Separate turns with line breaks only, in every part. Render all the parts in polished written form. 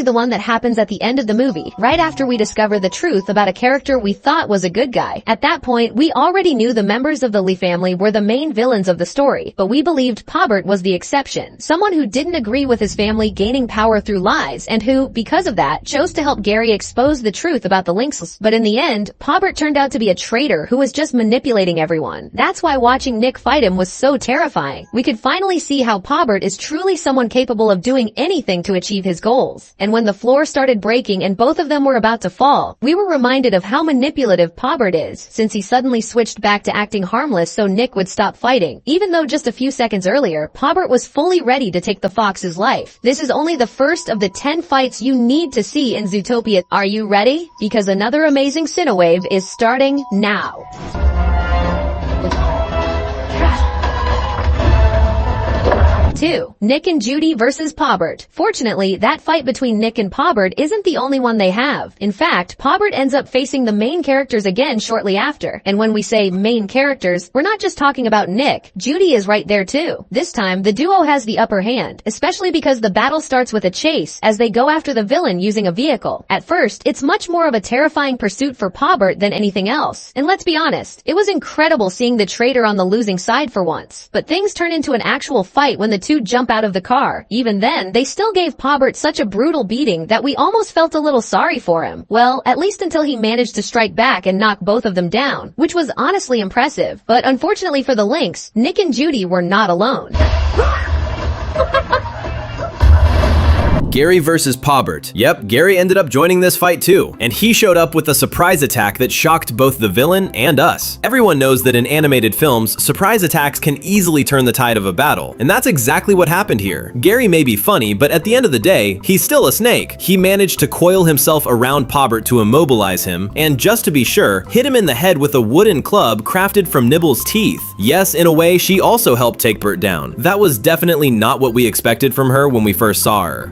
the one that happens at the end of the movie, right after we discover the truth about a character we thought was a good guy. At that point, we already knew the members of the Lee family were the main villains of the story, but we believed Pobert was the exception, someone who didn't agree with his family gaining power through lies and who, because of that, chose to help Gary expose the truth about the Lynx. But in the end, Pobert turned out to be a traitor who was just manipulating everyone. That's why watching Nick fight him was so terrifying. We could finally see how Pobert is truly someone capable of doing anything to achieve his goals. And when the floor started breaking and both of them were about to fall, we were reminded of how manipulative Pobert is, since he suddenly switched back to acting harmless so Nick would stop fighting, even though just a few seconds earlier, Pobert was fully ready to take the fox's life. This is only the first of the 10 fights you need to see in Zootopia. Are you ready? Because another amazing Cinewave is starting now. 2. Nick and Judy versus Pobert. Fortunately, that fight between Nick and Pobert isn't the only one they have. In fact, Pobert ends up facing the main characters again shortly after. And when we say main characters, we're not just talking about Nick. Judy is right there too. This time, the duo has the upper hand, especially because the battle starts with a chase as they go after the villain using a vehicle. At first, it's much more of a terrifying pursuit for Pobert than anything else. And let's be honest, it was incredible seeing the traitor on the losing side for once. But things turn into an actual fight when the two jump out of the car. Even then, they still gave Pobert such a brutal beating that we almost felt a little sorry for him. Well, at least until he managed to strike back and knock both of them down, which was honestly impressive. But unfortunately for the Lynx, Nick and Judy were not alone.
Gary versus Pobert. Yep, Gary ended up joining this fight too, and he showed up with a surprise attack that shocked both the villain and us. Everyone knows that in animated films, surprise attacks can easily turn the tide of a battle, and that's exactly what happened here. Gary may be funny, but at the end of the day, he's still a snake. He managed to coil himself around Pobert to immobilize him, and just to be sure, hit him in the head with a wooden club crafted from Nibble's teeth. Yes, in a way, she also helped take Bert down. That was definitely not what we expected from her when we first saw her.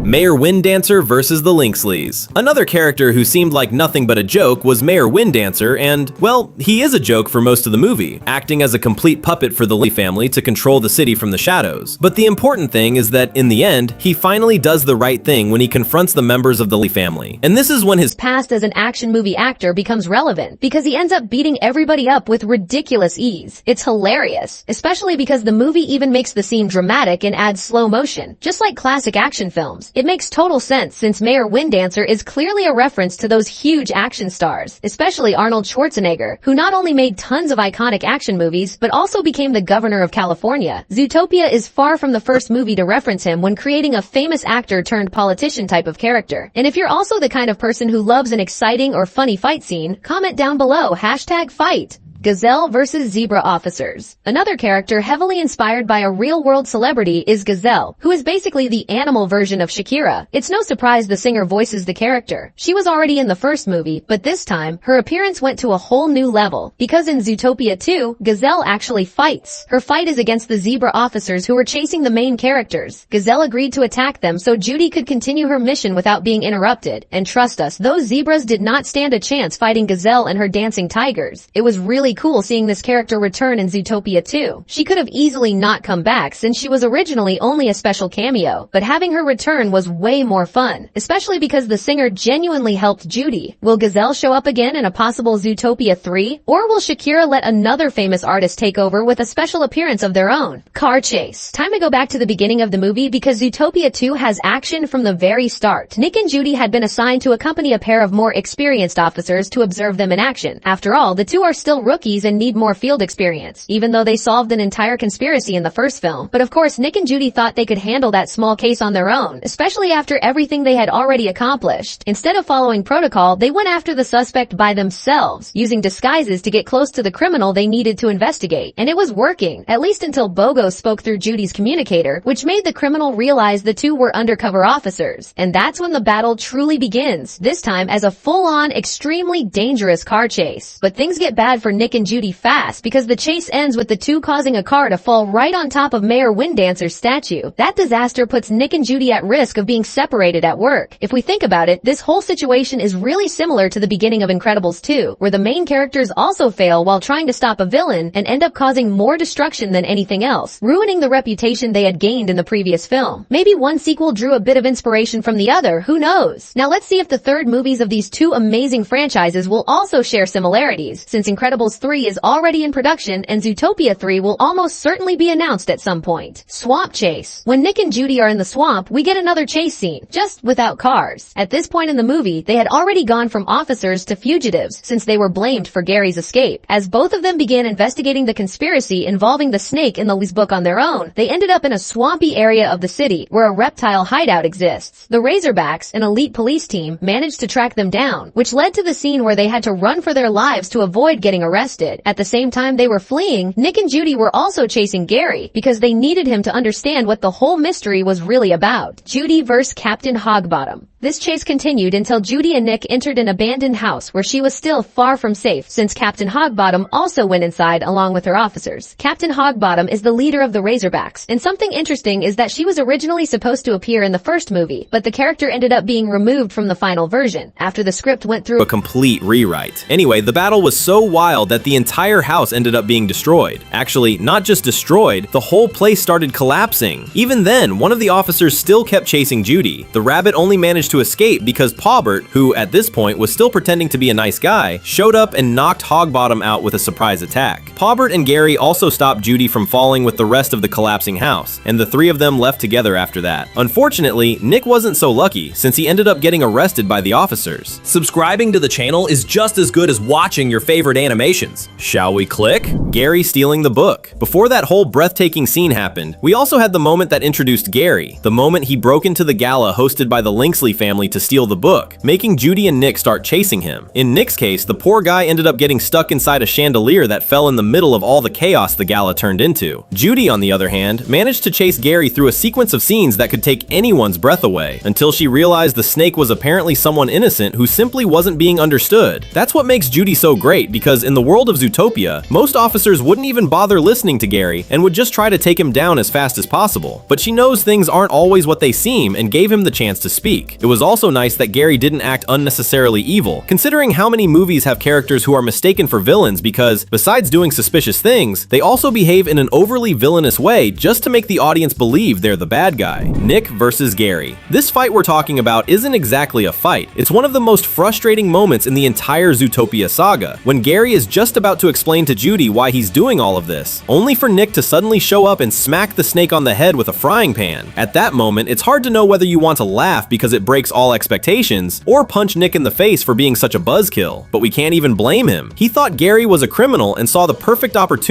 Mayor Winddancer versus the Lynxleys. Another character who seemed like nothing but a joke was Mayor Winddancer, and, well, he is a joke for most of the movie, acting as a complete puppet for the Lee family to control the city from the shadows. But the important thing is that, in the end, he finally does the right thing when he confronts the members of the Lee family. And this is when his
past as an action movie actor becomes relevant, because he ends up beating everybody up with ridiculous ease. It's hilarious, especially because the movie even makes the scene dramatic and adds slow motion, just like classic action films. It makes total sense since Mayor Winddancer is clearly a reference to those huge action stars, especially Arnold Schwarzenegger, who not only made tons of iconic action movies, but also became the governor of California. Zootopia is far from the first movie to reference him when creating a famous actor turned politician type of character. And if you're also the kind of person who loves an exciting or funny fight scene, comment down below #fight. Gazelle versus Zebra Officers. Another character heavily inspired by a real-world celebrity is Gazelle, who is basically the animal version of Shakira. It's no surprise the singer voices the character. She was already in the first movie, but this time, her appearance went to a whole new level, because in Zootopia 2, Gazelle actually fights. Her fight is against the zebra officers who were chasing the main characters. Gazelle agreed to attack them so Judy could continue her mission without being interrupted. And trust us, those zebras did not stand a chance fighting Gazelle and her dancing tigers. It was really cool seeing this character return in Zootopia 2. She could have easily not come back since she was originally only a special cameo, but having her return was way more fun, especially because the singer genuinely helped Judy. Will Gazelle show up again in a possible Zootopia 3? Or will Shakira let another famous artist take over with a special appearance of their own? Car chase. Time to go back to the beginning of the movie because Zootopia 2 has action from the very start. Nick and Judy had been assigned to accompany a pair of more experienced officers to observe them in action. After all, the two are still rookies and need more field experience, even though they solved an entire conspiracy in the first film. But of course, Nick and Judy thought they could handle that small case on their own, especially after everything they had already accomplished. Instead of following protocol, they went after the suspect by themselves, using disguises to get close to the criminal they needed to investigate. And it was working, at least until Bogo spoke through Judy's communicator, which made the criminal realize the two were undercover officers. And that's when the battle truly begins, this time as a full-on, extremely dangerous car chase. But things get bad for Nick Nick and Judy fast because the chase ends with the two causing a car to fall right on top of Mayor Windancer's statue. That disaster puts Nick and Judy at risk of being separated at work. If we think about it, this whole situation is really similar to the beginning of Incredibles 2, where the main characters also fail while trying to stop a villain and end up causing more destruction than anything else, ruining the reputation they had gained in the previous film. Maybe one sequel drew a bit of inspiration from the other, who knows? Now let's see if the third movies of these two amazing franchises will also share similarities, since Incredibles 3 is already in production and Zootopia 3 will almost certainly be announced at some point. Swamp chase. When Nick and Judy are in the swamp, we get another chase scene, just without cars. At this point in the movie, they had already gone from officers to fugitives since they were blamed for Gary's escape. As both of them began investigating the conspiracy involving the snake in the Lee's book on their own, they ended up in a swampy area of the city where a reptile hideout exists. The Razorbacks, an elite police team, managed to track them down, which led to the scene where they had to run for their lives to avoid getting arrested. At the same time they were fleeing, Nick and Judy were also chasing Gary because they needed him to understand what the whole mystery was really about. Judy vs. Captain Hogbottom. This chase continued until Judy and Nick entered an abandoned house where she was still far from safe since Captain Hogbottom also went inside along with her officers. Captain Hogbottom is the leader of the Razorbacks, and something interesting is that she was originally supposed to appear in the first movie, but the character ended up being removed from the final version after the script went through
a complete rewrite. Anyway, the battle was so wild that the entire house ended up being destroyed. Actually, not just destroyed, the whole place started collapsing. Even then, one of the officers still kept chasing Judy. The rabbit only managed to escape because Paubert, who at this point was still pretending to be a nice guy, showed up and knocked Hogbottom out with a surprise attack. Paubert and Gary also stopped Judy from falling with the rest of the collapsing house, and the three of them left together after that. Unfortunately, Nick wasn't so lucky since he ended up getting arrested by the officers.
Subscribing to the channel is just as good as watching your favorite animations.
Shall we click? Gary stealing the book. Before that whole breathtaking scene happened, we also had the moment that introduced Gary, the moment he broke into the gala hosted by the Linksley family to steal the book, making Judy and Nick start chasing him. In Nick's case, the poor guy ended up getting stuck inside a chandelier that fell in the middle of all the chaos the gala turned into. Judy, on the other hand, managed to chase Gary through a sequence of scenes that could take anyone's breath away, until she realized the snake was apparently someone innocent who simply wasn't being understood. That's what makes Judy so great, because in the world of Zootopia, most officers wouldn't even bother listening to Gary and would just try to take him down as fast as possible. But she knows things aren't always what they seem and gave him the chance to speak. It was also nice that Gary didn't act unnecessarily evil, considering how many movies have characters who are mistaken for villains because, besides doing suspicious things, they also behave in an overly villainous way just to make the audience believe they're the bad guy. Nick versus Gary. This fight we're talking about isn't exactly a fight. It's one of the most frustrating moments in the entire Zootopia saga, when Gary is just about to explain to Judy why he's doing all of this, only for Nick to suddenly show up and smack the snake on the head with a frying pan. At that moment, it's hard to know whether you want to laugh because it breaks all expectations, or punch Nick in the face for being such a buzzkill. But we can't even blame him. He thought Gary was a criminal and saw the perfect opportunity